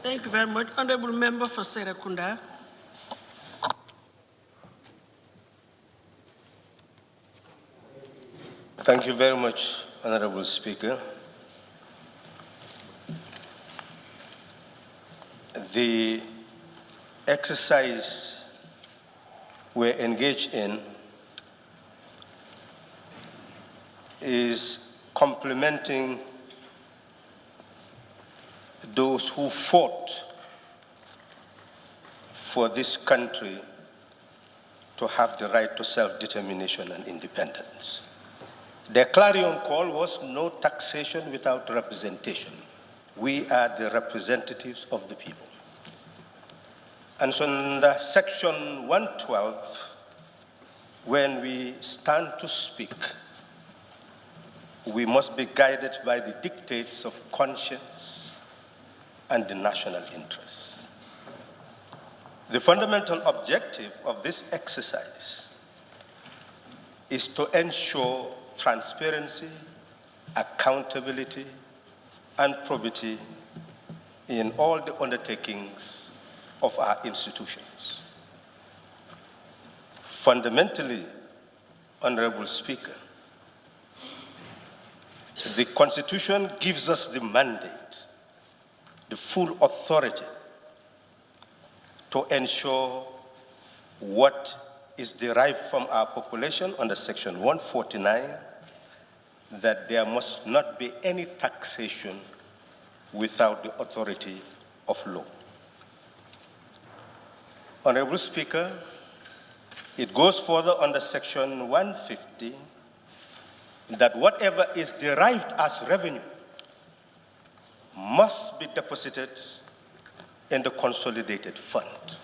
Thank you very much. Honorable Member for Serekunda. Thank you very much, Honorable Speaker. The exercise we're engaged in is complementing those who fought for this country to have the right to self-determination and independence. Their clarion call was no taxation without representation. We are the representatives of the people. And so under Section 112, when we stand to speak, we must be guided by the dictates of conscience and the national interest. The fundamental objective of this exercise is to ensure transparency, accountability, and probity in all the undertakings of our institutions. Fundamentally, Honorable Speaker, the Constitution gives us the mandate, the full authority to ensure what is derived from our population under Section 149, that there must not be any taxation without the authority of law. Honorable Speaker, it goes further under Section 150 that whatever is derived as revenue must be deposited in the consolidated fund.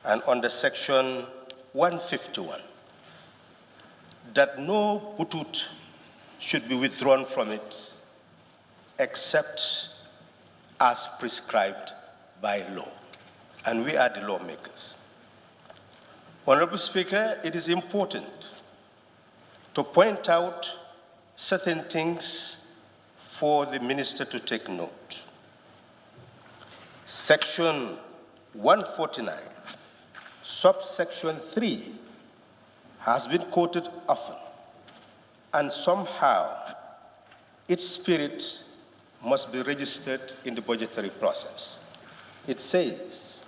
And under Section 151, that no butut should be withdrawn from it except as prescribed by law. And we are the lawmakers. Honorable Speaker, it is important to point out certain things for the minister to take note. Section 149, subsection 3, has been quoted often, and somehow its spirit must be registered in the budgetary process. It says,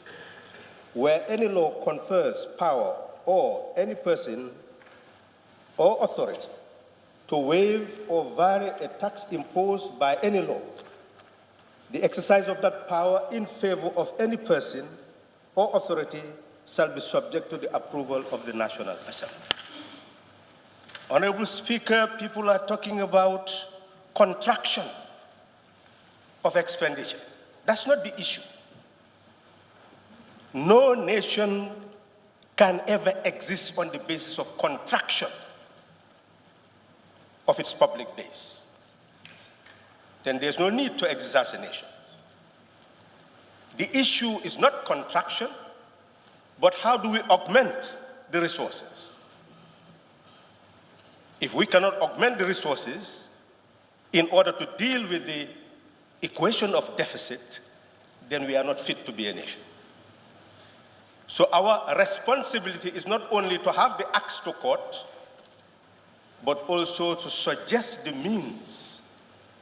where any law confers power or any person or authority to waive or vary a tax imposed by any law, the exercise of that power in favor of any person or authority shall be subject to the approval of the National Assembly. Honorable Speaker, people are talking about contraction of expenditure. That's not the issue. No nation can ever exist on the basis of contraction of its public base. Then there's no need to exist as a nation. The issue is not contraction, but how do we augment the resources? If we cannot augment the resources in order to deal with the equation of deficit, then we are not fit to be a nation. So our responsibility is not only to have the axe to court, but also to suggest the means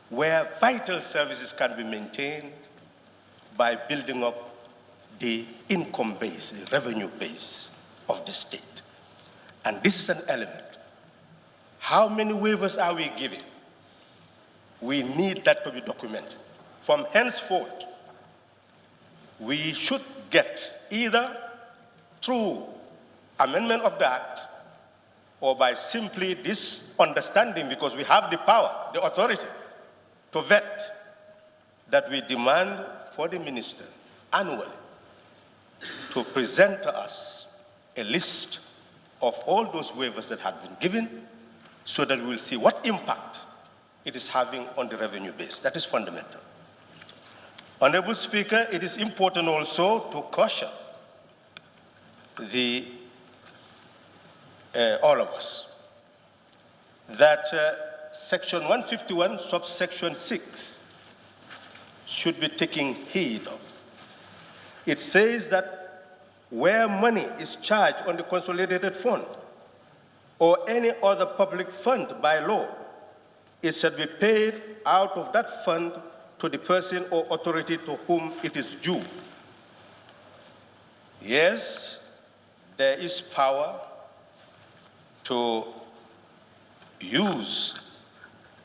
where vital services can be maintained by building up the income base, the revenue base of the state. And this is an element. How many waivers are we giving? We need that to be documented. From henceforth, we should get either through amendment of the Act or by simply this understanding, because we have the power, the authority to vet, that we demand for the minister annually to present to us a list of all those waivers that have been given so that we will see what impact it is having on the revenue base. That is fundamental. Honorable Speaker, it is important also to caution all of us that Section 151, subsection 6, should be taking heed of. It says that where money is charged on the consolidated fund or any other public fund by law, it shall be paid out of that fund to the person or authority to whom it is due. Yes, there is power to use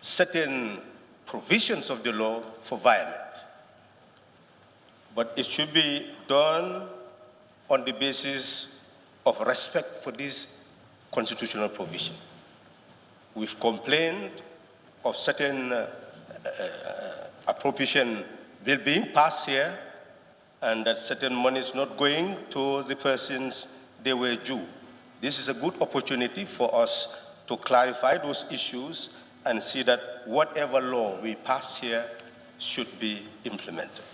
certain provisions of the law for violence, but it should be done on the basis of respect for this constitutional provision. We've complained of certain appropriation bill being passed here, and that certain money is not going to the persons they were due. This is a good opportunity for us to clarify those issues and see that whatever law we pass here should be implemented.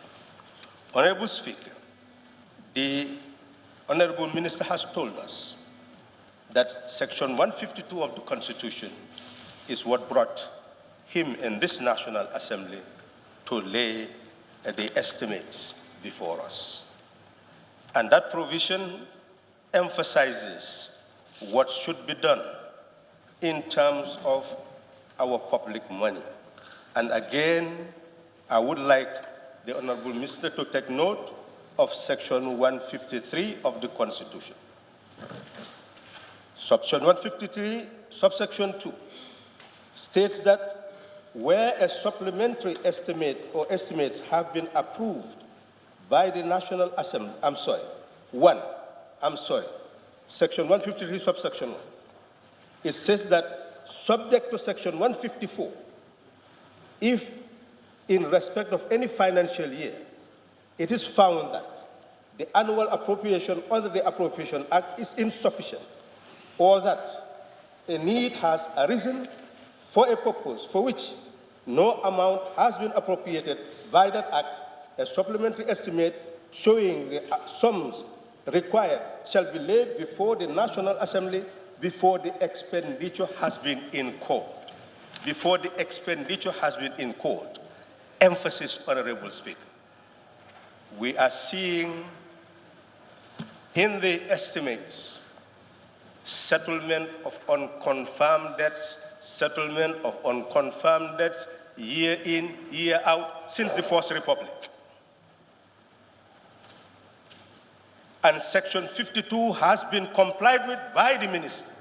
Honorable Speaker, the Honorable Minister has told us that Section 152 of the Constitution is what brought him in this National Assembly to lay the estimates before us. And that provision emphasizes what should be done in terms of our public money. And again, I would like the Honorable Minister to take note of Section 153 of the Constitution. Section 153, subsection 2, states that where a supplementary estimate or estimates have been approved by the National Assembly, Section 153, subsection 1, it says that subject to Section 154, if in respect of any financial year, it is found that the annual appropriation under the Appropriation Act is insufficient, or that a need has arisen for a purpose for which no amount has been appropriated by that act, a supplementary estimate showing the sums required shall be laid before the National Assembly before the expenditure has been incurred. Before the expenditure has been incurred. Emphasis, Honorable Speaker. We are seeing in the estimates settlement of unconfirmed debts, settlement of unconfirmed debts year in, year out since the First Republic. And Section 52 has been complied with by the Minister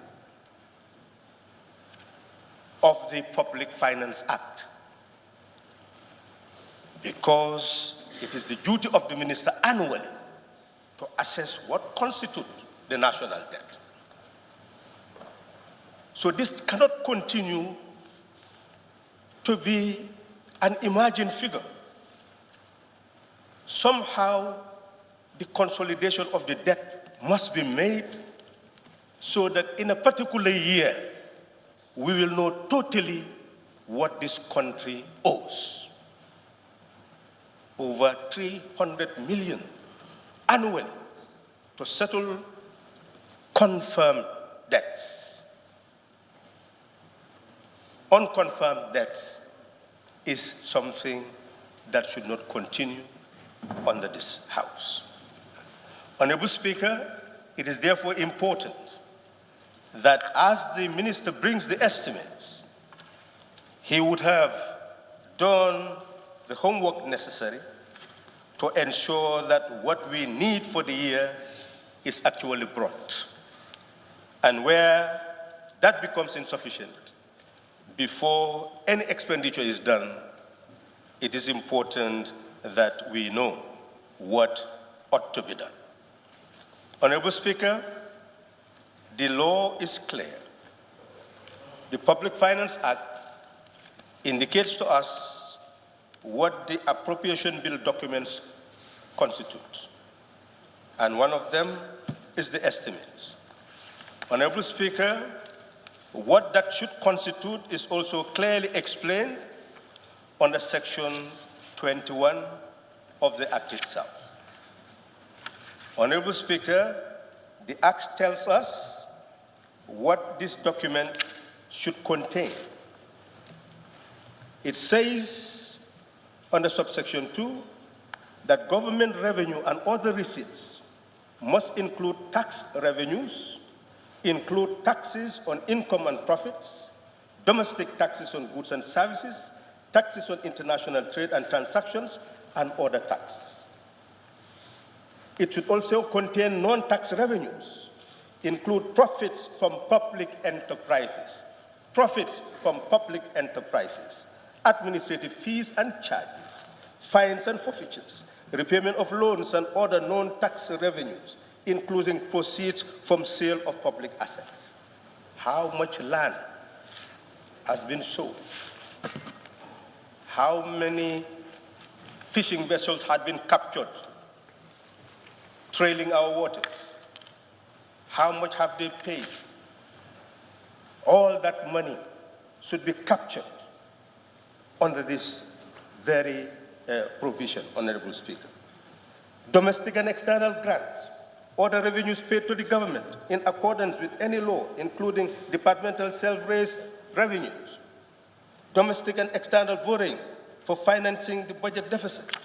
of the Public Finance Act, because it is the duty of the Minister annually to assess what constitutes the national debt. So this cannot continue to be an imagined figure. Somehow, the consolidation of the debt must be made so that in a particular year, we will know totally what this country owes. Over 300 million annually to settle confirmed debts. Unconfirmed debts is something that should not continue under this House. Honorable Speaker, it is therefore important that as the Minister brings the estimates, he would have done the homework necessary to ensure that what we need for the year is actually brought. And where that becomes insufficient, before any expenditure is done, it is important that we know what ought to be done. Honorable Speaker, the law is clear. The Public Finance Act indicates to us what the appropriation bill documents constitute. And one of them is the estimates. Honorable Speaker, what that should constitute is also clearly explained under Section 21 of the Act itself. Honorable Speaker, the Act tells us what this document should contain. It says Under subsection 2, that government revenue and other receipts must include tax revenues, include taxes on income and profits, domestic taxes on goods and services, taxes on international trade and transactions, and other taxes. It should also contain non-tax revenues, include profits from public enterprises, administrative fees and charges, fines and forfeitures, repayment of loans and other non-tax revenues, including proceeds from sale of public assets. How much land has been sold? How many fishing vessels had been captured, trailing our waters? How much have they paid? All that money should be captured under this very provision, Honorable Speaker. Domestic and external grants, other revenues paid to the government in accordance with any law, including departmental self-raised revenues, domestic and external borrowing for financing the budget deficit.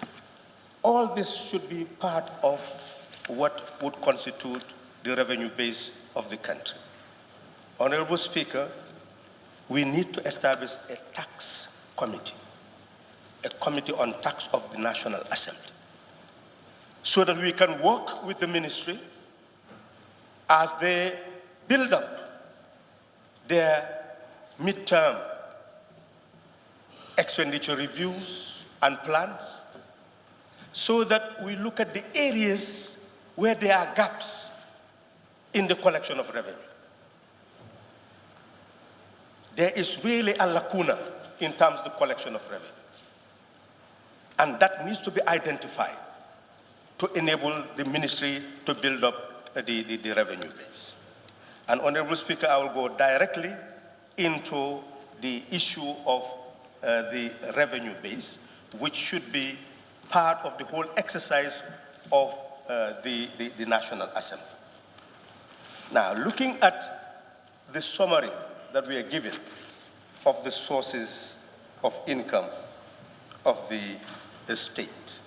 All this should be part of what would constitute the revenue base of the country. Honorable Speaker, we need to establish a tax committee, a committee on tax of the National Assembly, so that we can work with the ministry as they build up their midterm expenditure reviews and plans, so that we look at the areas where there are gaps in the collection of revenue. There is really a lacuna in terms of the collection of revenue. And that needs to be identified to enable the ministry to build up the revenue base. And Honorable Speaker, I will go directly into the issue of the revenue base, which should be part of the whole exercise of the National Assembly. Now, looking at the summary that we are given of the sources of income of the state,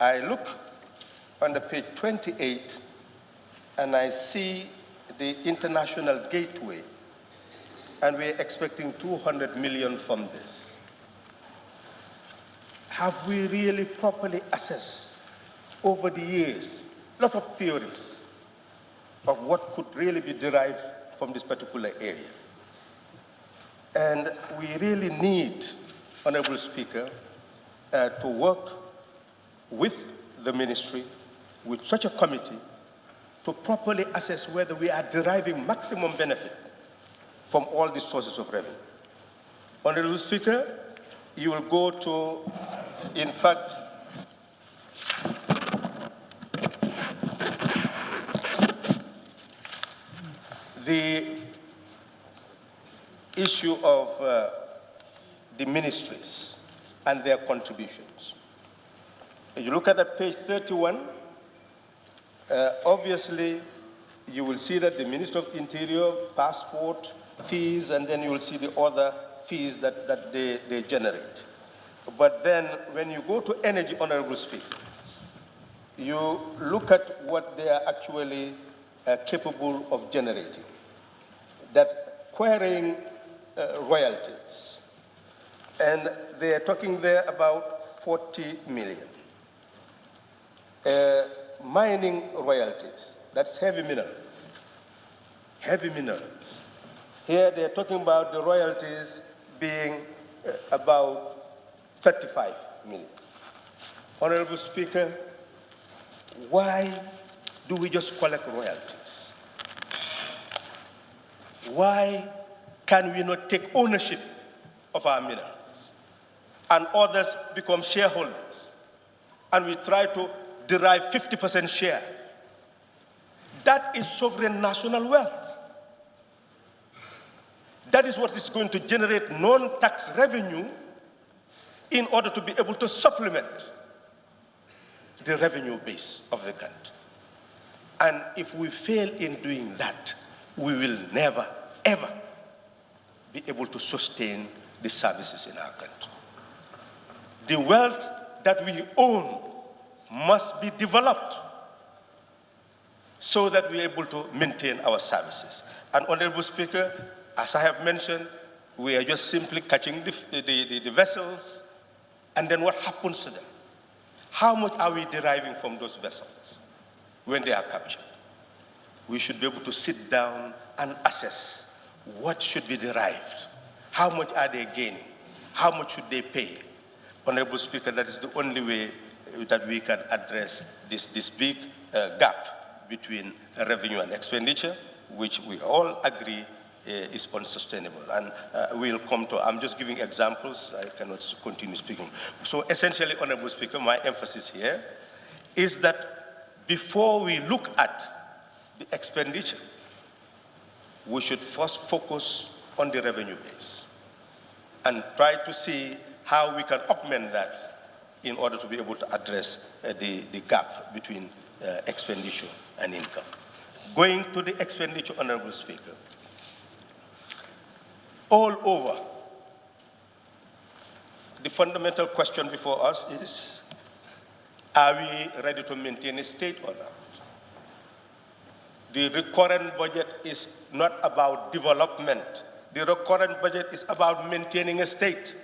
I look on the page 28 and I see the international gateway, and we're expecting 200 million from this. Have we really properly assessed over the years a lot of theories of what could really be derived from this particular area? And we really need, Honorable Speaker, to work with the ministry, with such a committee, to properly assess whether we are deriving maximum benefit from all these sources of revenue. Honorable Speaker, you will go to, in fact, the issue of the ministries and their contributions. If you look at that page 31, obviously you will see that the Minister of Interior, passport fees, and then you will see the other fees that they generate. But then when you go to energy, Honorable Speaker, you look at what they are actually capable of generating. That querying royalties, and they are talking there about 40 million. Mining royalties, that's heavy minerals. Heavy minerals. Here they're talking about the royalties being about 35 million. Honorable Speaker, why do we just collect royalties? Why can we not take ownership of our minerals and others become shareholders and we try to derive 50% share? That is sovereign national wealth. That is what is going to generate non-tax revenue in order to be able to supplement the revenue base of the country. And if we fail in doing that, we will never, ever be able to sustain the services in our country. The wealth that we own must be developed so that we are able to maintain our services. And Honorable Speaker, as I have mentioned, we are just simply catching the vessels, and then what happens to them? How much are we deriving from those vessels when they are captured? We should be able to sit down and assess what should be derived. How much are they gaining? How much should they pay? Honorable Speaker, that is the only way that we can address this big gap between revenue and expenditure, which we all agree is unsustainable. And we'll come to, I'm just giving examples, I cannot continue speaking. So essentially, Honorable Speaker, my emphasis here is that before we look at the expenditure, we should first focus on the revenue base and try to see how we can augment that in order to be able to address the gap between expenditure and income. Going to the expenditure, Honorable Speaker, all over, the fundamental question before us is, are we ready to maintain a state or not? The recurrent budget is not about development. The recurrent budget is about maintaining a state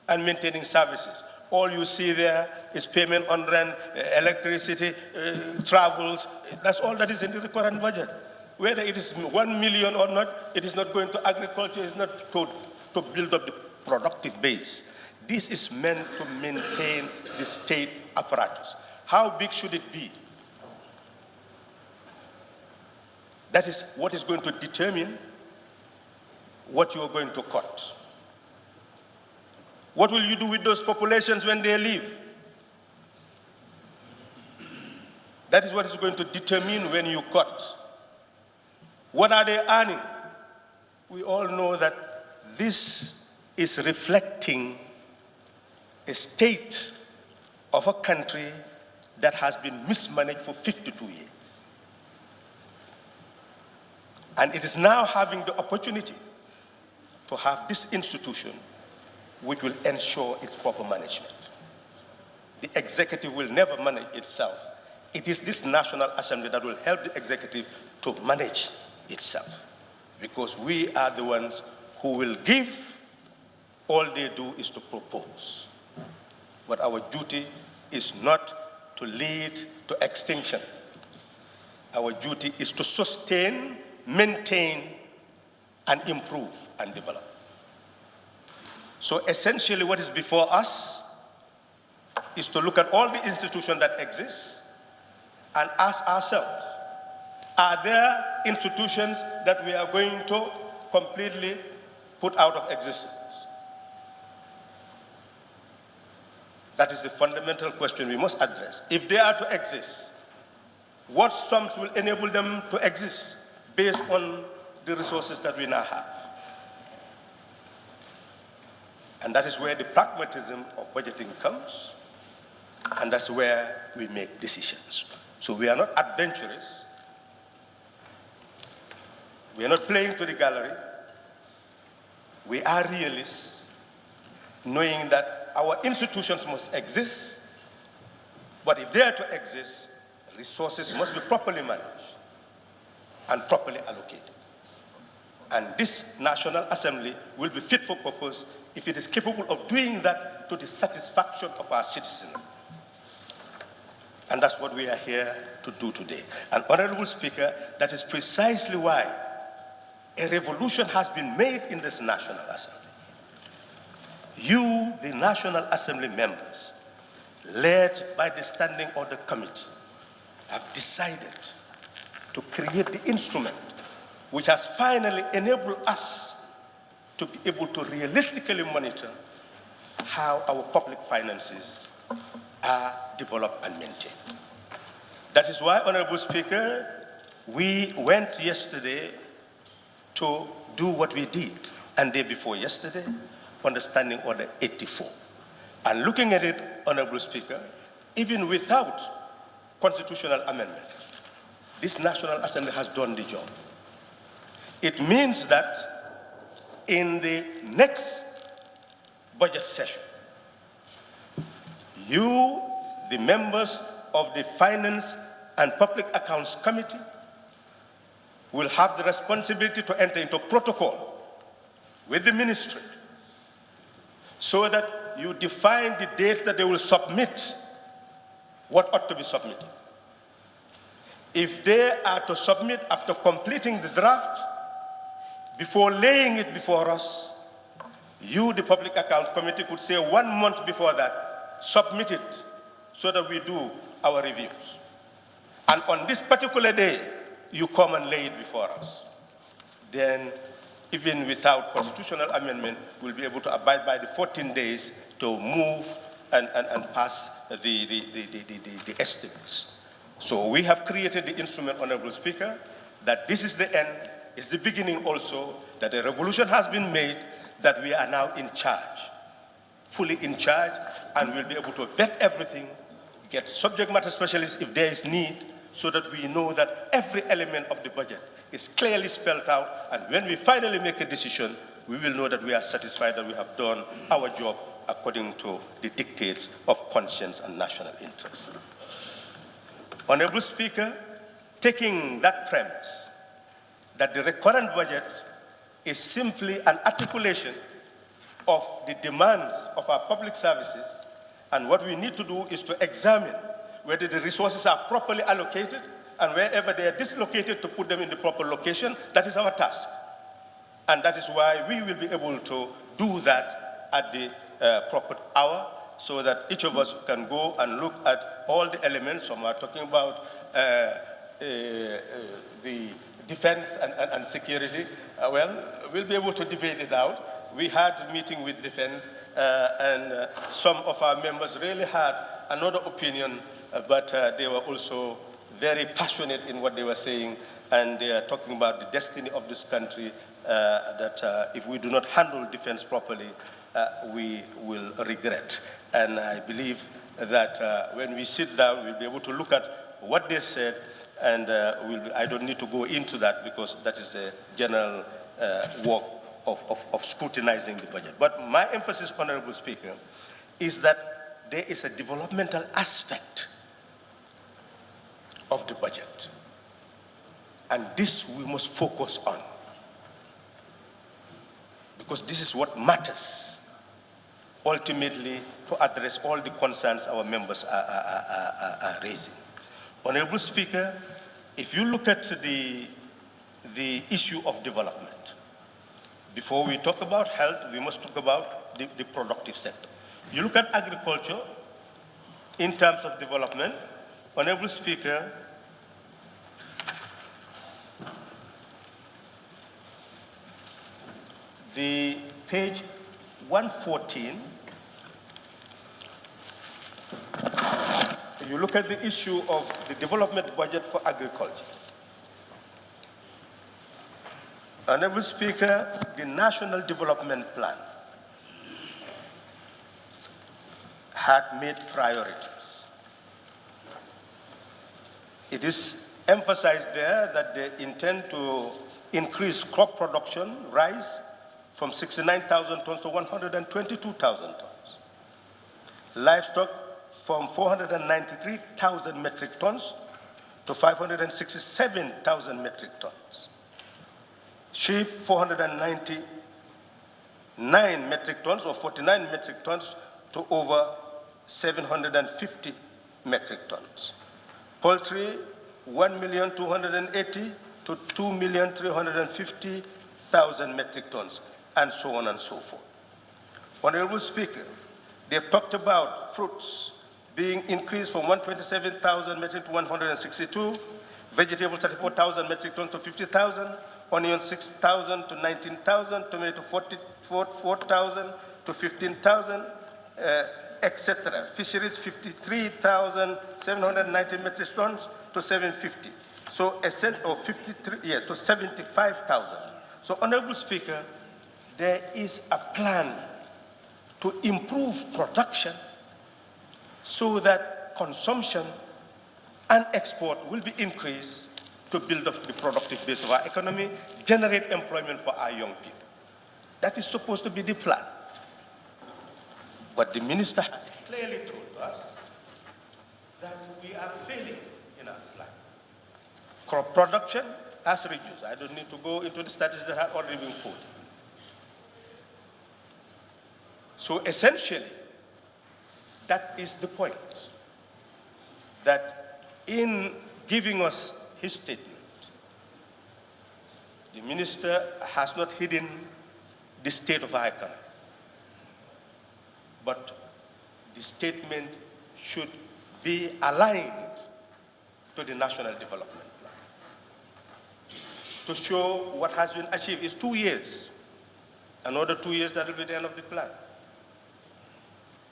and maintaining services. All you see there is payment on rent, electricity, travels. That's all that is in the recurrent budget. Whether it is 1 million or not, it is not going to agriculture, it's not to build up the productive base. This is meant to maintain the state apparatus. How big should it be? That is what is going to determine what you are going to cut. What will you do with those populations when they leave? That is what is going to determine when you cut. What are they earning? We all know that this is reflecting a state of a country that has been mismanaged for 52 years. And it is now having the opportunity to have this institution which will ensure its proper management. The executive will never manage itself. It is this National Assembly that will help the executive to manage itself, because we are the ones who will give. All they do is to propose. But our duty is not to lead to extinction. Our duty is to sustain, maintain, and improve and develop. So essentially what is before us is to look at all the institutions that exist and ask ourselves, are there institutions that we are going to completely put out of existence? That is the fundamental question we must address. If they are to exist, what sums will enable them to exist based on the resources that we now have? And that is where the pragmatism of budgeting comes, and that's where we make decisions. So we are not adventurous. We are not playing to the gallery. We are realists, knowing that our institutions must exist, but if they are to exist, resources must be properly managed and properly allocated. And this National Assembly will be fit for purpose if it is capable of doing that to the satisfaction of our citizens. And that's what we are here to do today. And Honorable Speaker, that is precisely why a revolution has been made in this National Assembly. You, the National Assembly members, led by the Standing Order Committee, have decided to create the instrument which has finally enabled us to be able to realistically monitor how our public finances are developed and maintained. That is why, Honorable Speaker, we went yesterday to do what we did, and day before yesterday, on the Standing Order 84. And looking at it, Honorable Speaker, even without constitutional amendment, this National Assembly has done the job. It means that in the next budget session, You, the members of the Finance and Public Accounts Committee, will have the responsibility to enter into protocol with the ministry so that you define the date that they will submit what ought to be submitted. If they are to submit after completing the draft, before laying it before us, you, the Public Account Committee, could say 1 month before that, submit it so that we do our reviews. And on this particular day, you come and lay it before us. Then, even without constitutional amendment, we'll be able to abide by the 14 days to move and pass the estimates. So we have created the instrument, Honorable Speaker, that this is the end, it's the beginning also, that a revolution has been made, that we are now in charge, fully in charge, and we'll be able to vet everything, get subject matter specialists if there is need, so that we know that every element of the budget is clearly spelled out, and when we finally make a decision, we will know that we are satisfied that we have done our job according to the dictates of conscience and national interest. Honorable Speaker, taking that premise, that the recurrent budget is simply an articulation of the demands of our public services, and what we need to do is to examine whether the resources are properly allocated, and wherever they are dislocated, to put them in the proper location. That is our task. And that is why we will be able to do that at the proper hour, so that each of us can go and look at all the elements. Some are talking about the defense and security. Well, we'll be able to debate it out. We had a meeting with defense, and some of our members really had another opinion, but they were also very passionate in what they were saying, and they are talking about the destiny of this country, that if we do not handle defense properly, we will regret. And I believe that when we sit down, we'll be able to look at what they said, and I don't need to go into that, because that is a general work of scrutinizing the budget. But my emphasis, Honorable Speaker, is that there is a developmental aspect of the budget. And this we must focus on, because this is what matters ultimately to address all the concerns our members are raising. Honorable Speaker, if you look at the issue of development, before we talk about health, we must talk about the productive sector. You look at agriculture in terms of development, Honorable Speaker, the page 114, you look at the issue of the development budget for agriculture. Honorable Speaker, the National Development Plan had made priorities. It is emphasized there that they intend to increase crop production, rice, from 69,000 tons to 122,000 tons. Livestock from 493,000 metric tons to 567,000 metric tons. Sheep, 499 metric tons, or 49 metric tons, to over 750 metric tons. Poultry, 1,280,000 to 2,350,000 metric tons, and so on and so forth. Honorable Speaker, they've talked about fruits being increased from 127,000 metric to 162, vegetables 34,000 metric tons to 50,000, onion 6,000 to 19,000, tomato 4,000 to 15,000, etc. Fisheries 53,790 metric tons to 750. So a cent of 53, to 75,000. So, Honorable Speaker, there is a plan to improve production so that consumption and export will be increased to build up the productive base of our economy, generate employment for our young people. That is supposed to be the plan. But the minister has clearly told to us that we are failing in our plan. Crop production has reduced. I don't need to go into the statistics that have already been quoted. So essentially, that is the point, that in giving us his statement, the minister has not hidden the state of our economy, but the statement should be aligned to the national development plan. To show what has been achieved is 2 years. Another 2 years, that will be the end of the plan.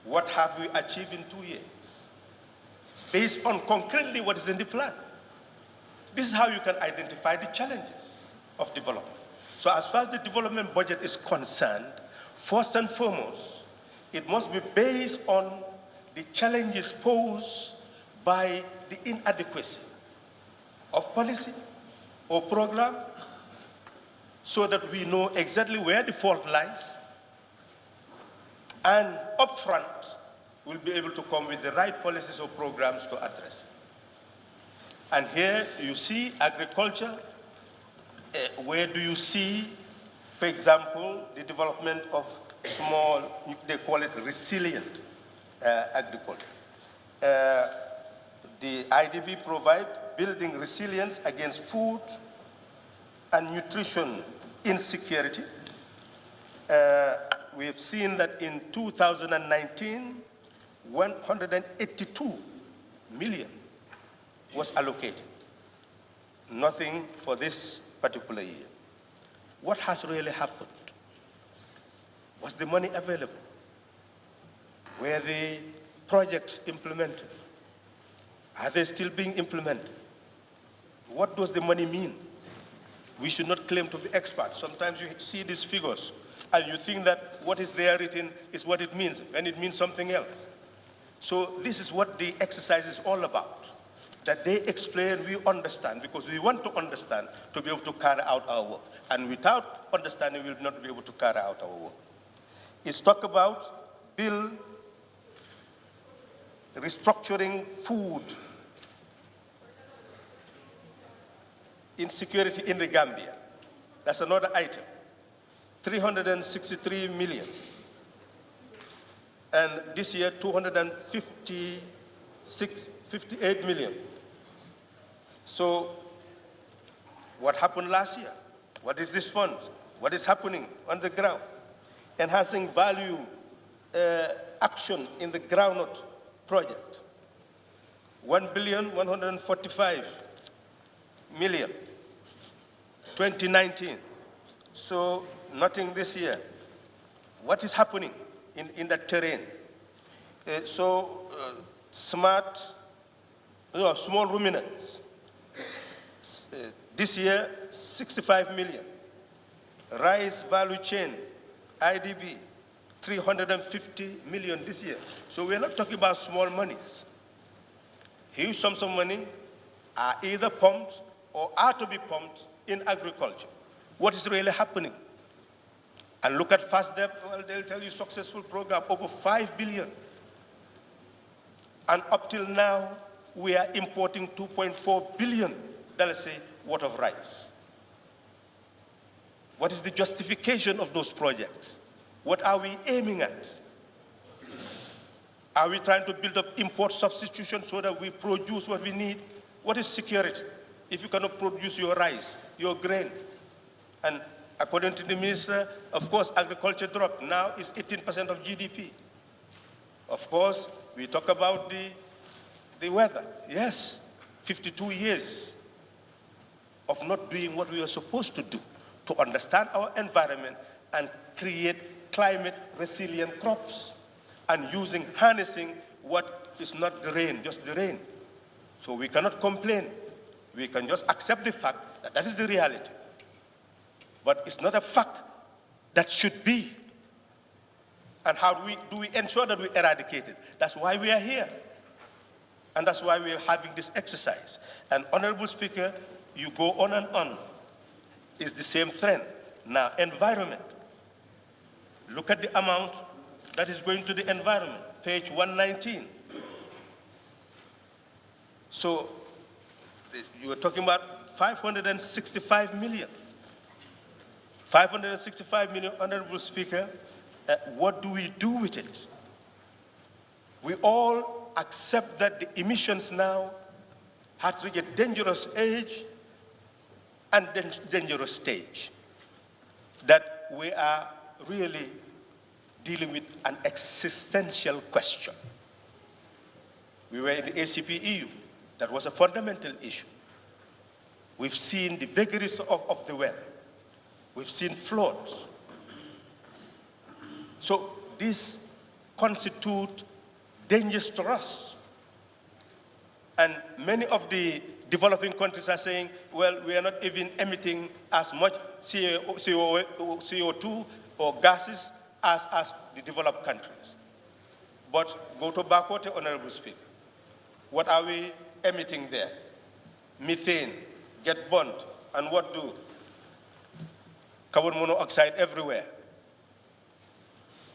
What have we achieved in 2 years? Based on concretely what is in the plan. This is how you can identify the challenges of development. So as far as the development budget is concerned, first and foremost, it must be based on the challenges posed by the inadequacy of policy or program, so that we know exactly where the fault lies, and upfront we'll be able to come with the right policies or programs to address it. And here you see agriculture. Where do you see, for example, the development of small, they call it resilient agriculture. The IDB provide building resilience against food and nutrition insecurity. We have seen that in 2019, 182 million was allocated. Nothing for this particular year. What has really happened? Was the money available? Were the projects implemented? Are they still being implemented? What does the money mean? We should not claim to be experts. Sometimes you see these figures and you think that what is there written is what it means, and it means something else. So this is what the exercise is all about. That they explain, we understand, because we want to understand to be able to carry out our work. And without understanding, we will not be able to carry out our work. It's talk about bill restructuring food insecurity in the Gambia. That's another item. 363 million. And this year, 58 million. So what happened last year? What is this fund? What is happening on the ground? Enhancing value action in the groundnut project. 1,145,000,000, 2019. So nothing this year. What is happening in that terrain? Small ruminants. This year, 65 million. Rice value chain, IDB, 350 million this year. So we're not talking about small monies. Huge sums of money are either pumped or are to be pumped in agriculture. What is really happening? And look at FASDEP, well, they'll tell you successful program, over 5 billion. And up till now, we are importing $2.4 billion, let's say, worth of rice. What is the justification of those projects? What are we aiming at? Are we trying to build up import substitution so that we produce what we need? What is security if you cannot produce your rice, your grain? And according to the minister, of course, agriculture dropped. Now it's 18% of GDP. Of course, we talk about the weather. Yes, 52 years of not doing what we were supposed to do to understand our environment and create climate resilient crops, and harnessing what is not the rain, just the rain. So we cannot complain. We can just accept the fact that that is the reality. But it's not a fact that should be. And how do we ensure that we eradicate it? That's why we are here. And that's why we are having this exercise. And Honorable Speaker, you go on and on. It's the same trend. Now, environment. Look at the amount that is going to the environment. Page 119. So you were talking about 565 million. 565 million, Honorable Speaker, what do we do with it? We all accept that the emissions now have reached a dangerous age and dangerous stage, that we are really dealing with an existential question. We were in the ACP EU. That was a fundamental issue. We've seen the vagaries of the weather. We've seen floods. So this constitutes dangers to us. And many of the developing countries are saying, well, we are not even emitting as much CO2 or gases as the developed countries. But go to Bakote, Honorable Speaker. What are we emitting there? Methane, get burnt, and what do? Carbon monoxide everywhere.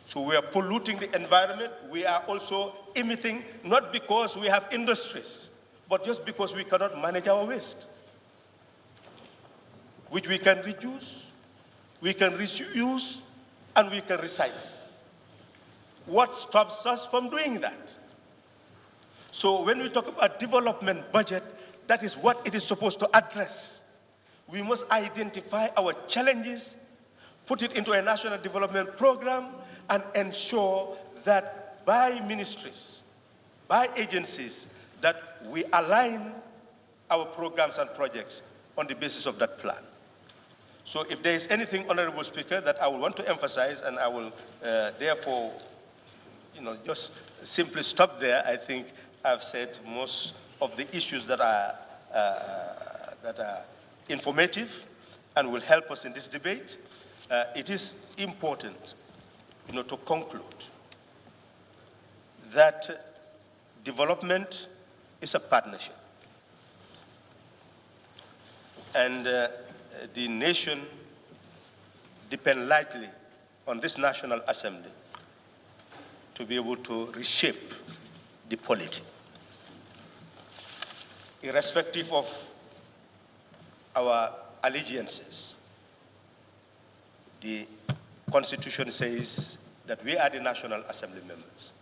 So we are polluting the environment. We are also emitting, not because we have industries, but just because we cannot manage our waste, which we can reduce, we can reuse, and we can recycle. What stops us from doing that? So when we talk about development budget, that is what it is supposed to address. We must identify our challenges, put it into a national development program, and ensure that by ministries, by agencies, that we align our programs and projects on the basis of that plan. So if there is anything, Honorable Speaker, that I would want to emphasize, and I will therefore, just simply stop there. I think I've said most of the issues that are informative and will help us in this debate. It is important, to conclude that development is a partnership, and the nation depends largely on this National Assembly to be able to reshape the polity. Irrespective of our allegiances, the Constitution says that we are the National Assembly members,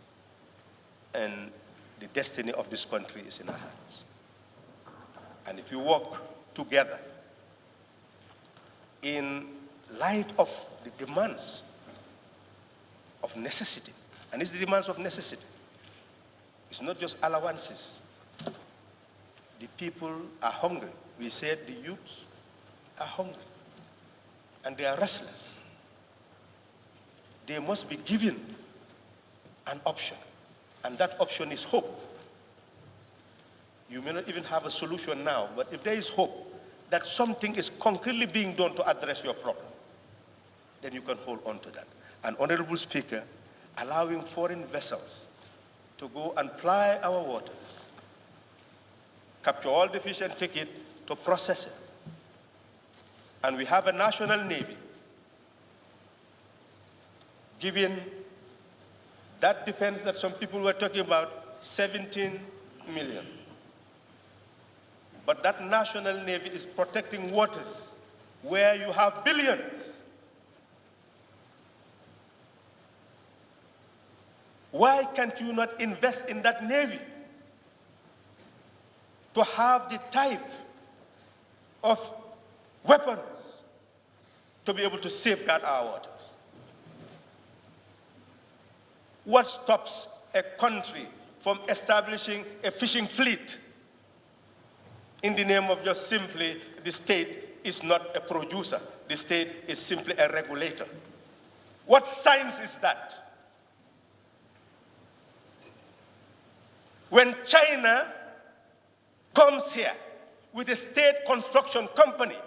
and the destiny of this country is in our hands. And if we work together in light of the demands of necessity, and it's the demands of necessity, it's not just allowances. The people are hungry. We said the youths are hungry, and they are restless. They must be given an option, and that option is hope. You may not even have a solution now, but if there is hope that something is concretely being done to address your problem, then you can hold on to that. And Honorable Speaker, allowing foreign vessels to go and ply our waters, capture all the fish and take it to process it. And we have a national navy. Given that defense that some people were talking about, 17 million. But that national navy is protecting waters where you have billions. Why can't you not invest in that navy to have the type of weapons to be able to safeguard our waters? What stops a country from establishing a fishing fleet in the name of just simply the state is not a producer, the state is simply a regulator? What science is that? When China comes here with a state construction company,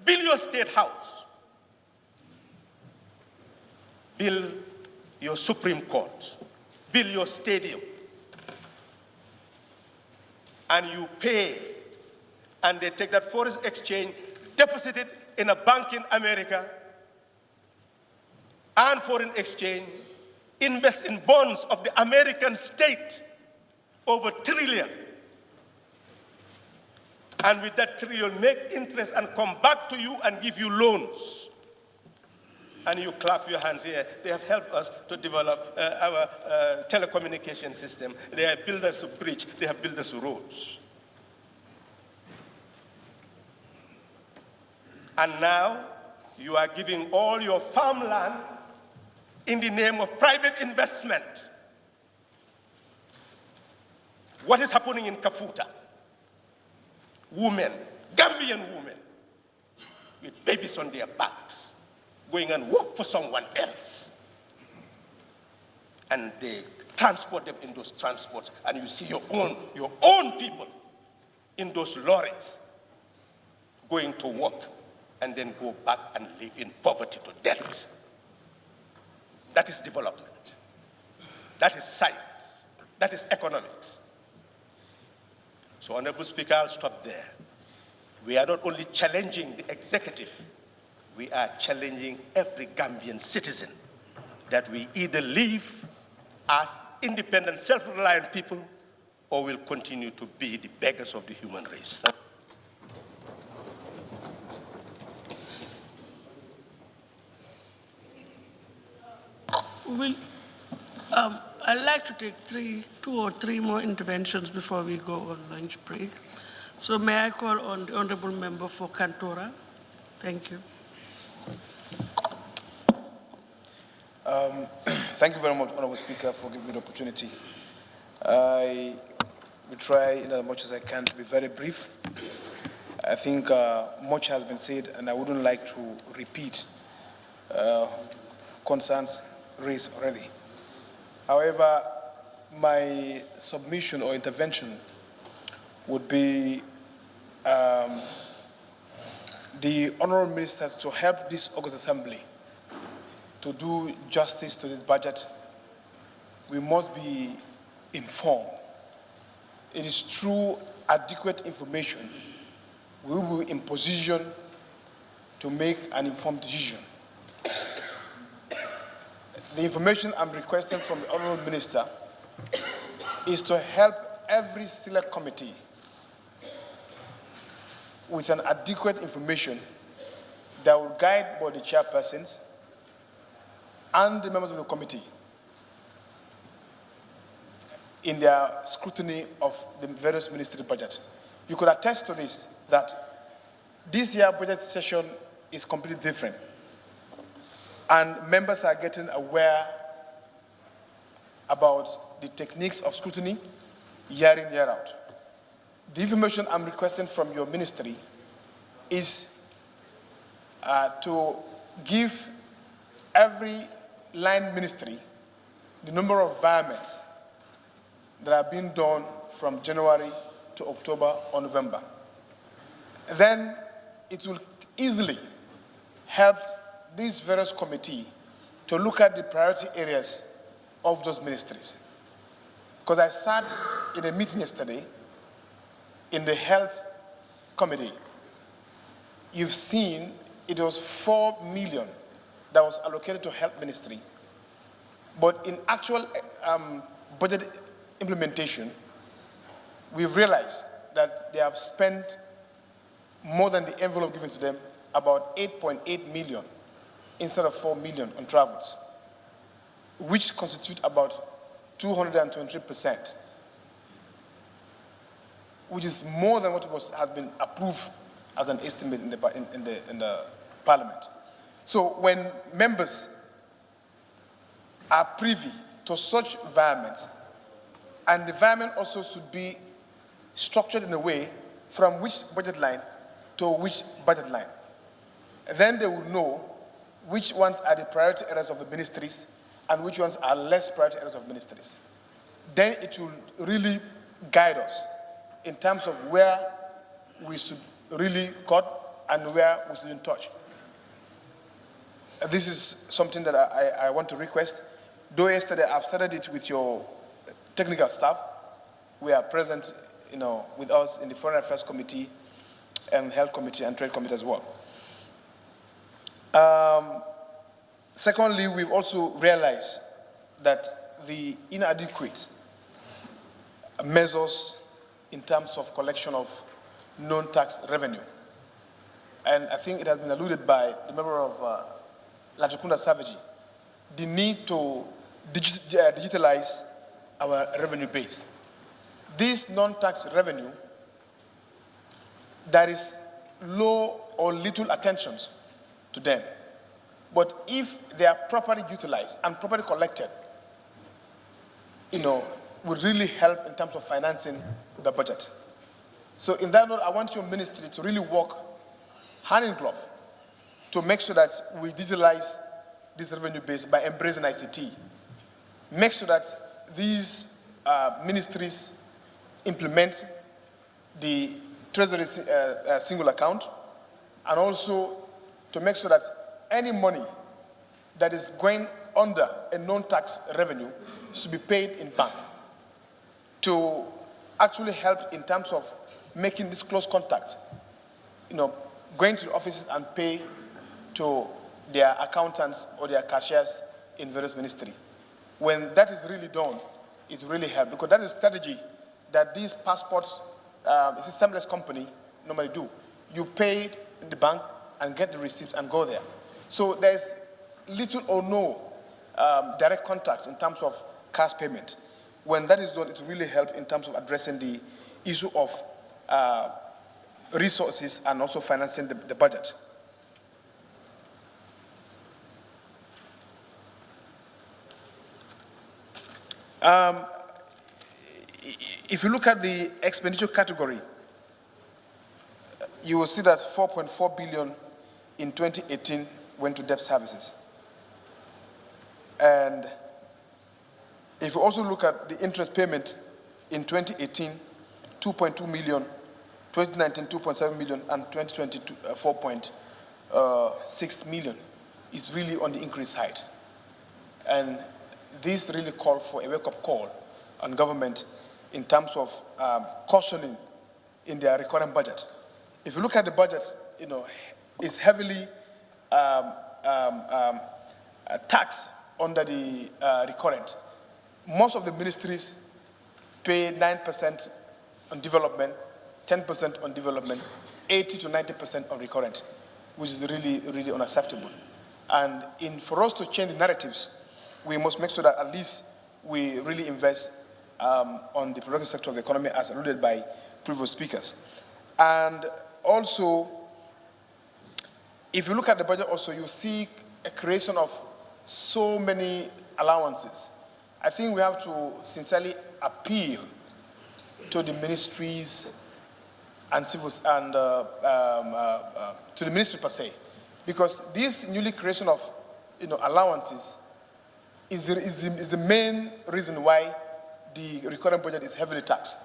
build your state house, build your Supreme Court, build your stadium, and you pay, and they take that foreign exchange, deposit it in a bank in America, and foreign exchange, invest in bonds of the American state, over $1 trillion. And with that trillion, make interest and come back to you and give you loans. And you clap your hands here. They have helped us to develop our telecommunication system. They have built us a bridge. They have built us roads. And now you are giving all your farmland in the name of private investment. What is happening in Kafuta? Women, Gambian women, with babies on their backs, going and work for someone else. And they transport them in those transports, and you see your own people in those lorries going to work and then go back and live in poverty to death. That is development. That is science. That is economics. So, Honorable Speaker, I'll stop there. We are not only challenging the executive, we are challenging every Gambian citizen that we either live as independent, self-reliant people or will continue to be the beggars of the human race. I'd like to take two or three more interventions before we go on lunch break. So may I call on the Honorable Member for Kantora? Thank you. Thank you very much, Honorable Speaker, for giving me the opportunity. I will try in as much as I can to be very brief. I think much has been said, and I wouldn't like to repeat concerns raised already. However, my submission or intervention would be the Honourable Ministers to help this August Assembly to do justice to this budget. We must be informed. It is through adequate information we will be in position to make an informed decision. The information I'm requesting from the Honourable Minister is to help every select committee with an adequate information that will guide both the chairpersons and the members of the committee in their scrutiny of the various ministry budgets. You could attest to this, that this year's budget session is completely different. And members are getting aware about the techniques of scrutiny year in, year out. The information I'm requesting from your ministry is to give every line ministry the number of environments that are being done from January to October or November. Then it will easily help this various committee to look at the priority areas of those ministries. Because I sat in a meeting yesterday in the health committee. You've seen it was 4 million that was allocated to health ministry. But in actual budget implementation, we've realized that they have spent more than the envelope given to them, about 8.8 million instead of 4 million on travels, which constitute about 223%, which is more than what has been approved as an estimate in the Parliament. So when members are privy to such environments, and the environment also should be structured in a way from which budget line to which budget line, then they will know which ones are the priority areas of the ministries and which ones are less priority areas of ministries. Then it will really guide us in terms of where we should really cut and where we shouldn't touch. This is something that I want to request. Though yesterday I've started it with your technical staff, we are present, with us in the Foreign Affairs Committee and Health Committee and Trade Committee as well. Secondly, we've also realized that the inadequate measures in terms of collection of non-tax revenue. And I think it has been alluded by the member of Lajukunda Savaji, the need to digitalize our revenue base. This non-tax revenue, there is low or little attention to them. But if they are properly utilized and properly collected, would really help in terms of financing the budget. So in that note, I want your ministry to really work hand in glove to make sure that we digitalize this revenue base by embracing ICT. Make sure that these ministries implement the Treasury single account, and also to make sure that any money that is going under a non-tax revenue should be paid in bank, to actually help in terms of making this close contact, going to the offices and pay to their accountants or their cashiers in various ministries. When that is really done, it really helps, because that is a strategy that these passports, it's a seamless company normally do. You pay in the bank and get the receipts and go there. So there's little or no direct contacts in terms of cash payment. When that is done, it will really help in terms of addressing the issue of resources and also financing the budget. If you look at the expenditure category, you will see that 4.4 billion in 2018 went to debt services. And if you also look at the interest payment in 2018, 2.2 million, 2019, 2.7 million, and 2020, 4.6 million is really on the increase side. And this really called for a wake-up call on government in terms of cautioning in their recurrent budget. If you look at the budget, it's heavily taxed under the recurrent. Most of the ministries pay 9% on development, 10% on development, 80 to 90% on recurrent, which is really, really unacceptable. And for us to change the narratives, we must make sure that at least we really invest on the productive sector of the economy, as alluded by previous speakers. And also, if you look at the budget also, you see a creation of so many allowances. I think we have to sincerely appeal to the ministries and civils and to the ministry per se, because this newly creation of allowances is the main reason why the recurrent budget is heavily taxed.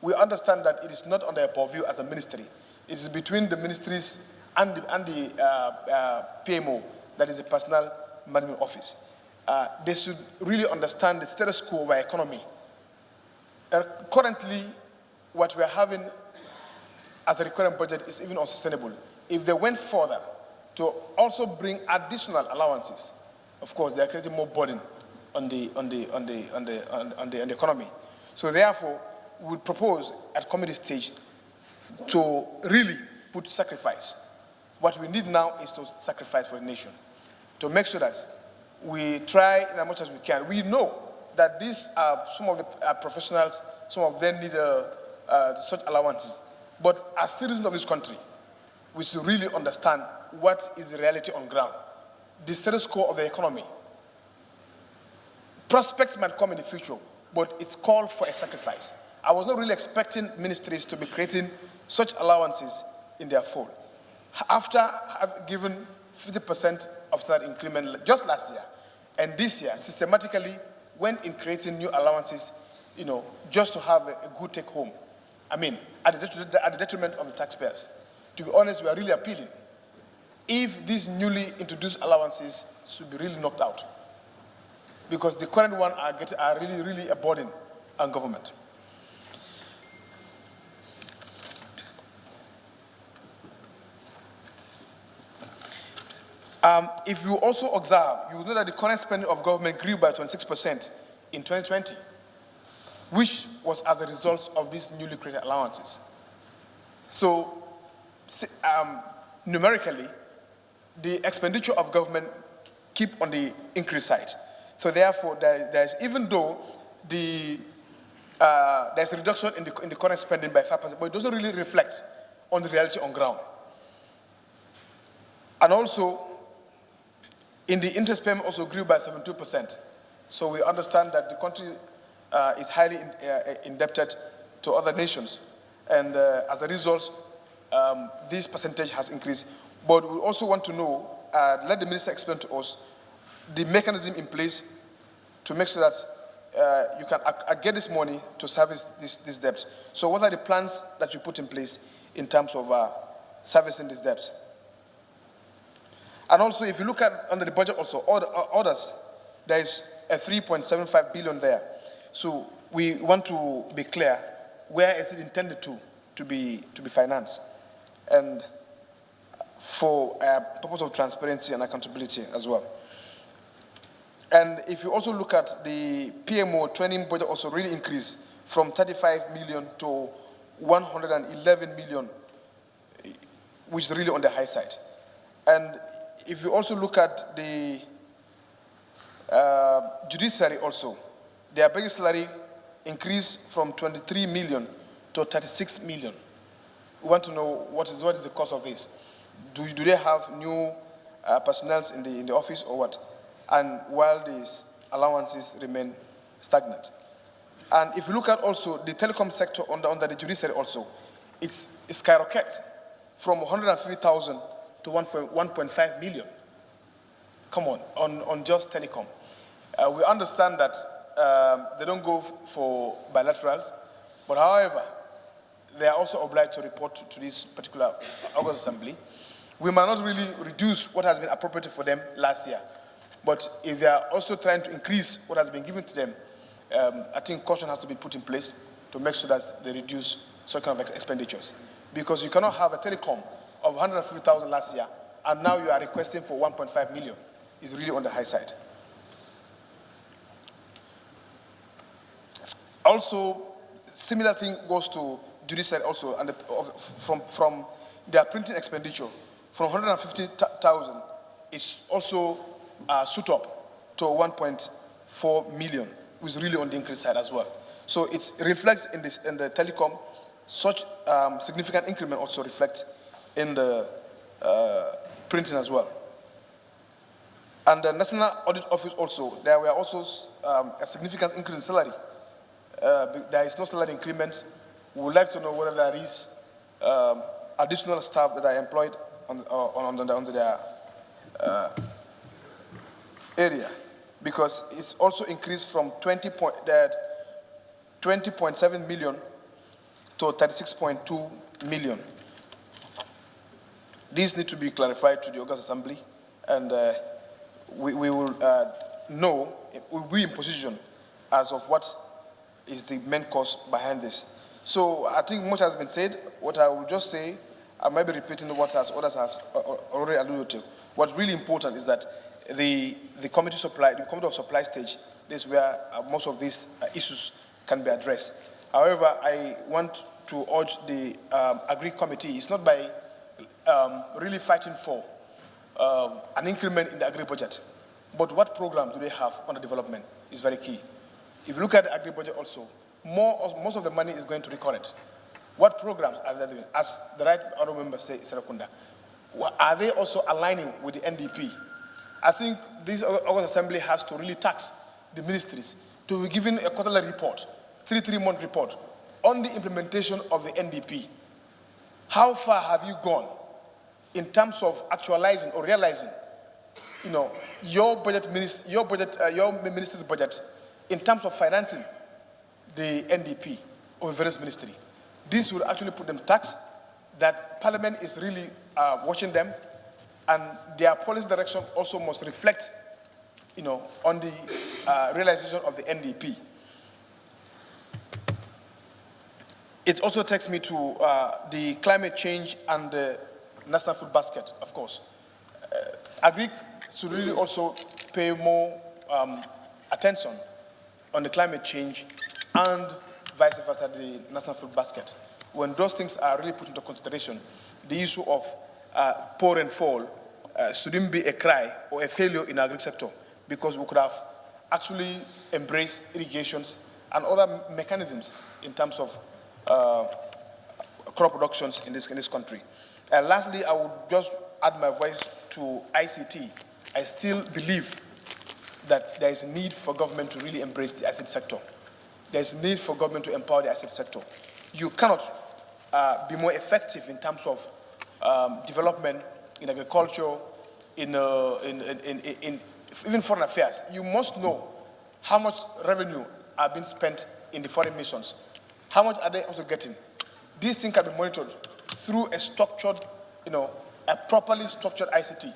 We understand that it is not under a purview as a ministry. It is between the ministries and the PMO, that is the Personal Management Office. They should really understand the status quo of our economy. Currently, what we are having as a recurrent budget is even unsustainable. If they went further to also bring additional allowances, of course, they are creating more burden on the economy. So therefore, we would propose at committee stage to really put sacrifice. What we need now is to sacrifice for the nation, to make sure that we try in as much as we can. We know that these are some of the professionals, some of them need such allowances. But as citizens of this country, we should really understand what is the reality on ground, the status quo of the economy. Prospects might come in the future, but it's called for a sacrifice. I was not really expecting ministries to be creating such allowances in their fold. After having given 50% of that increment just last year, and this year systematically went in creating new allowances, just to have a good take home. I mean, at the detriment of the taxpayers. To be honest, we are really appealing if these newly introduced allowances should be really knocked out, because the current ones are really, really a burden on government. If you also observe, you will know that the current spending of government grew by 26% in 2020, which was as a result of these newly created allowances. So numerically, the expenditure of government keep on the increase side. So therefore, there's even though there's a reduction in the current spending by 5%, but it doesn't really reflect on the reality on ground. And also, in the interest payment also grew by 72%. So we understand that the country is highly indebted to other nations. And as a result, this percentage has increased. But we also want to know, let the minister explain to us the mechanism in place to make sure that you can get this money to service these debts. So what are the plans that you put in place in terms of servicing these debts? And also, if you look at under the budget also, others, there is a 3.75 billion there. So we want to be clear, where is it intended to be financed? And for purpose of transparency and accountability as well. And if you also look at the PMO training budget also really increased from 35 million to 111 million, which is really on the high side. And if you also look at the judiciary also, their basic salary increased from 23 million to 36 million. We want to know what is the cause of this. Do they have new personnel in the office or what? And while these allowances remain stagnant. And if you look at also the telecom sector under the judiciary also, it skyrockets from 150,000 to 1.5 million. Come on just telecom. We understand that they don't go for bilaterals, but however, they are also obliged to report to this particular August Assembly. We might not really reduce what has been appropriated for them last year, but if they are also trying to increase what has been given to them, I think caution has to be put in place to make sure that they reduce such kind of expenditures. Because you cannot have a telecom of 150,000 last year, and now you are requesting for 1.5 million. It's really on the high side. Also, similar thing goes to judiciary also, and from their printing expenditure, from 150,000, it's also shoot up to 1.4 million, which is really on the increase side as well. So it reflects in the telecom. Such significant increment also reflects in the printing as well. And the National Audit Office also, there were also a significant increase in salary. There is no salary increment. We would like to know whether there is additional staff that are employed under their area, because it's also increased from 20.7 million to 36.2 million. These need to be clarified to the August Assembly, and we will know, we'll be in position as of what is the main cause behind this. So I think much has been said. What I will just say, I might be repeating what others have already alluded to. What's really important is that the committee of supply stage is where most of these issues can be addressed. However, I want to urge the Agri Committee, it's not by really fighting for an increment in the Agri budget, but what program do they have under development is very key. If you look at the Agri budget also, most of the money is going to recurrent. What programs are they doing? As the right honorable member said, Serakunda, are they also aligning with the NDP? I think this August Assembly has to really tax the ministries to be given a quarterly report, three-month report on the implementation of the NDP. How far have you gone in terms of actualizing or realizing, your minister's budget in terms of financing the NDP or various ministry? This will actually put them tax that Parliament is really watching them, and their policy direction also must reflect, on the realization of the NDP. It also takes me to the climate change and the national food basket, of course. Agri should really also pay more attention on the climate change and vice versa, the national food basket. When those things are really put into consideration, the issue of poor and fall shouldn't be a cry or a failure in the agri sector, because we could have actually embraced irrigations and other mechanisms in terms of crop productions in this country. And lastly, I would just add my voice to ICT. I still believe that there is a need for government to really embrace the ICT sector. There is a need for government to empower the ICT sector. You cannot be more effective in terms of development in agriculture, in even foreign affairs. You must know how much revenue are being spent in the foreign missions. How much are they also getting? These things can be monitored through a structured, a properly structured ICT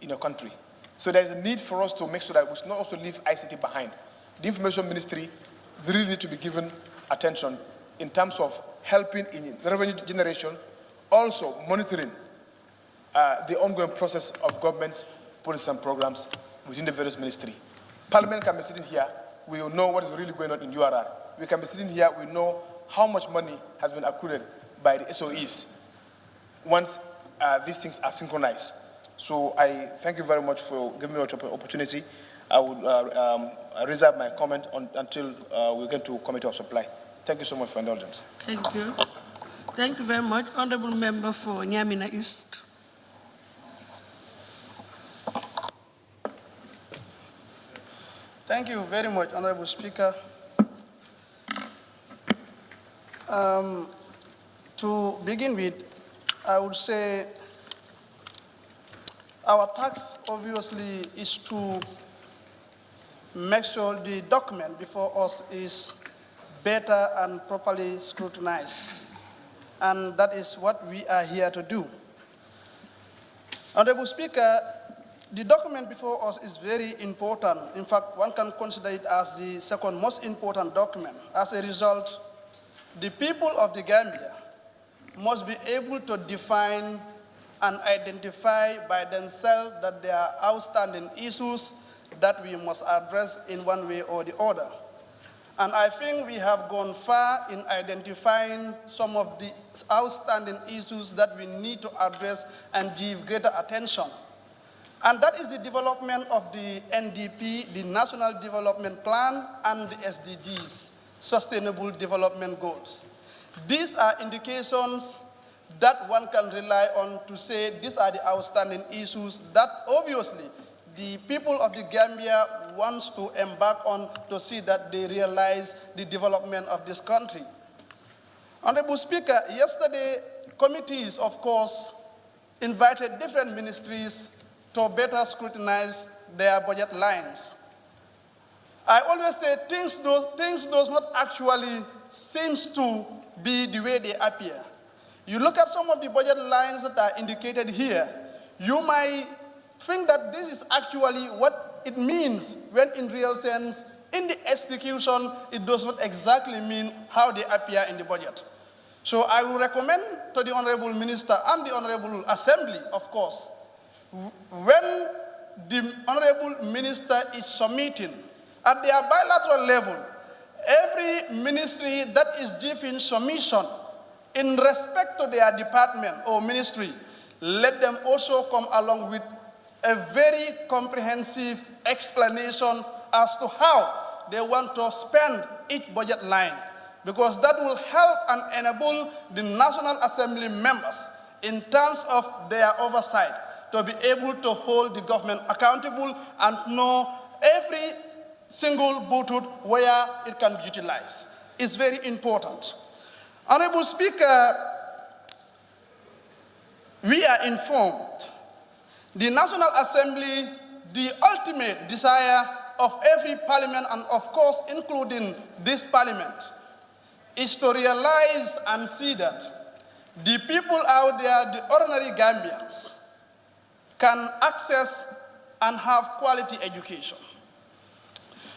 in a country. So there's a need for us to make sure that we should not also leave ICT behind. The information ministry really need to be given attention in terms of helping in revenue generation, also monitoring the ongoing process of government's policies and programs within the various ministry. Parliament can be sitting here, we will know what is really going on in URR. We can be sitting here, we know how much money has been accrued by the SOEs once these things are synchronized. So I thank you very much for giving me the opportunity. I would reserve my comment until we get to Committee of Supply. Thank you so much for indulgence. Thank you. Thank you very much. Honorable Member for Nyamina East. Thank you very much, Honorable Speaker. To begin with, I would say our task obviously is to make sure the document before us is better and properly scrutinized. And that is what we are here to do. Honorable Speaker, the document before us is very important. In fact, one can consider it as the second most important document. As a result, the people of the Gambia must be able to define and identify by themselves that there are outstanding issues that we must address in one way or the other. And I think we have gone far in identifying some of the outstanding issues that we need to address and give greater attention. And that is the development of the NDP, the National Development Plan, and the SDGs, Sustainable Development Goals. These are indications that one can rely on to say these are the outstanding issues that obviously the people of the Gambia wants to embark on to see that they realize the development of this country. Honorable Speaker, yesterday committees, of course, invited different ministries to better scrutinize their budget lines. I always say things does not actually seem to be the way they appear. You look at some of the budget lines that are indicated here, you might think that this is actually what it means, when in real sense, in the execution, it does not exactly mean how they appear in the budget. So I will recommend to the Honorable Minister and the Honorable Assembly, of course, when the Honorable Minister is submitting at their bilateral level, every ministry that is giving submission in respect to their department or ministry, let them also come along with a very comprehensive explanation as to how they want to spend each budget line, because that will help and enable the National Assembly members in terms of their oversight to be able to hold the government accountable and know every single booth where it can be utilized. It's very important. Honorable Speaker, we are informed the National Assembly, the ultimate desire of every parliament, and of course including this parliament, is to realize and see that the people out there, the ordinary Gambians, can access and have quality education.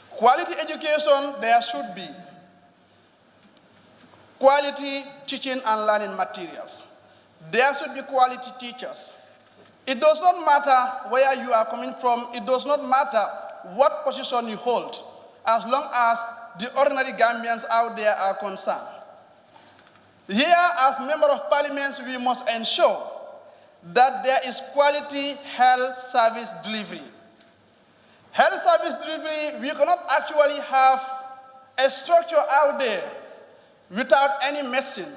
Quality education, there should be quality teaching and learning materials. There should be quality teachers. It does not matter where you are coming from. It does not matter what position you hold, as long as the ordinary Gambians out there are concerned. Here, as Member of Parliament, we must ensure that there is quality health service delivery. Health service delivery, we cannot actually have a structure out there without any medicine,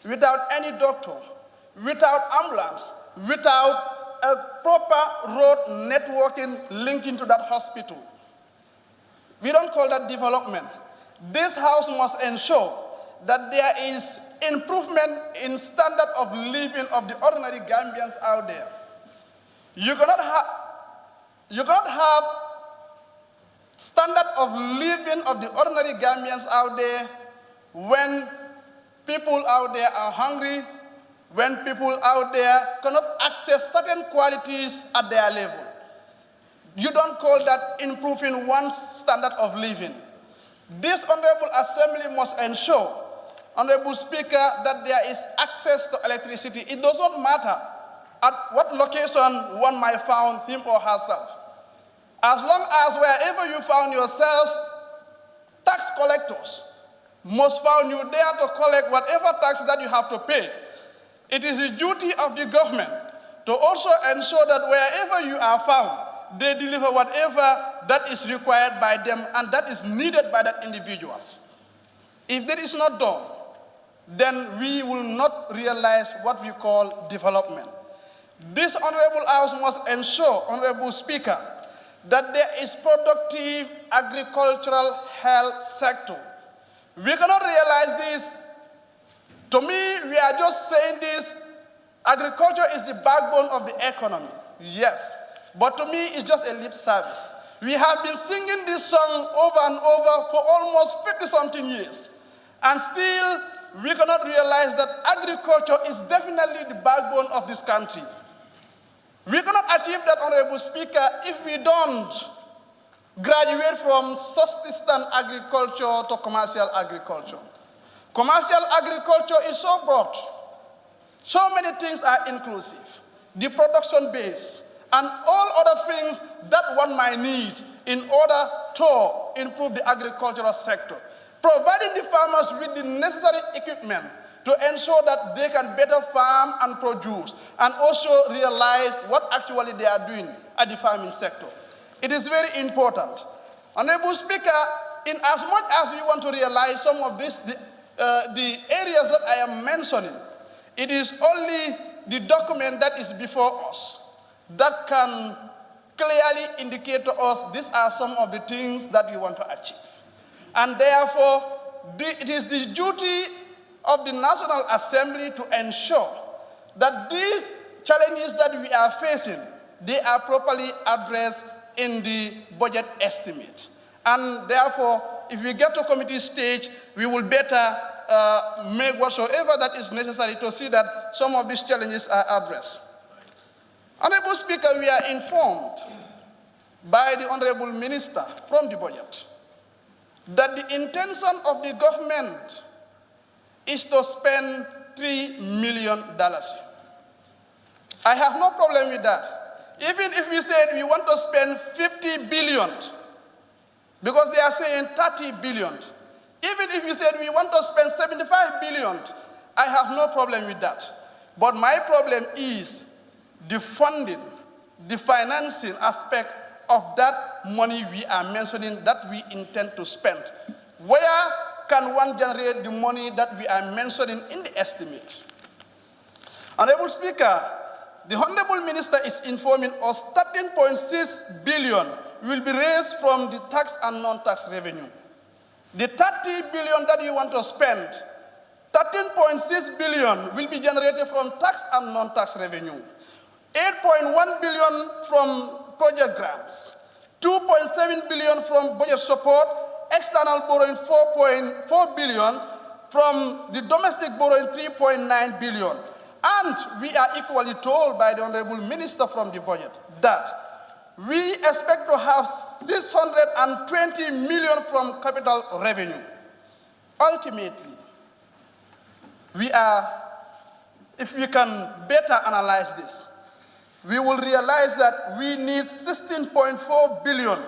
without any doctor, without ambulance, without a proper road networking linking to that hospital. We don't call that development. This house must ensure that there is improvement in standard of living of the ordinary Gambians out there. You cannot have standard of living of the ordinary Gambians out there when people out there are hungry, when people out there cannot access certain qualities at their level. You don't call that improving one's standard of living. This Honorable Assembly must ensure, Honorable Speaker, that there is access to electricity. It does not matter at what location one might find him or herself. As long as wherever you found yourself, tax collectors must find you there to collect whatever tax that you have to pay. It is the duty of the government to also ensure that wherever you are found, they deliver whatever that is required by them and that is needed by that individual. If that is not done, then we will not realize what we call development. This Honorable House must ensure, Honorable Speaker, that there is productive agricultural health sector. We cannot realize this. To me, we are just saying this. Agriculture is the backbone of the economy. Yes. But to me, it's just a lip service. We have been singing this song over and over for almost 50-something years. And still, we cannot realize that agriculture is definitely the backbone of this country. We cannot achieve that, Honorable Speaker, if we don't graduate from subsistence agriculture to commercial agriculture. Commercial agriculture is so broad. So many things are inclusive. The production base, and all other things that one might need in order to improve the agricultural sector. Providing the farmers with the necessary equipment to ensure that they can better farm and produce, and also realize what actually they are doing at the farming sector. It is very important. Honorable Speaker, in as much as we want to realize some of this, the areas that I am mentioning, it is only the document that is before us that can clearly indicate to us these are some of the things that we want to achieve. And therefore, it is the duty of the National Assembly to ensure that these challenges that we are facing, they are properly addressed in the budget estimate. And therefore, if we get to committee stage, we will better make whatsoever that is necessary to see that some of these challenges are addressed. Honorable Speaker, we are informed by the Honorable Minister from the budget that the intention of the government is to spend $3 million. I have no problem with that. Even if we said we want to spend 50 billion, because they are saying 30 billion. Even if we said we want to spend 75 billion, I have no problem with that. But my problem is the funding, the financing aspect of that money we are mentioning that we intend to spend. Where can one generate the money that we are mentioning in the estimate? Honorable Speaker, the Honorable Minister is informing us 13.6 billion will be raised from the tax and non-tax revenue. The 30 billion that you want to spend, 13.6 billion will be generated from tax and non-tax revenue. 8.1 billion from project grants, 2.7 billion from budget support, external borrowing 4.4 billion, from the domestic borrowing 3.9 billion. And we are equally told by the Honorable Minister from the budget that we expect to have 620 million from capital revenue. Ultimately, if we can better analyze this, we will realize that we need 16.4 billion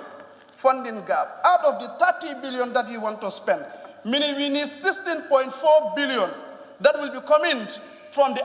funding gap. Out of the 30 billion that we want to spend, meaning we need 16.4 billion that will be coming from the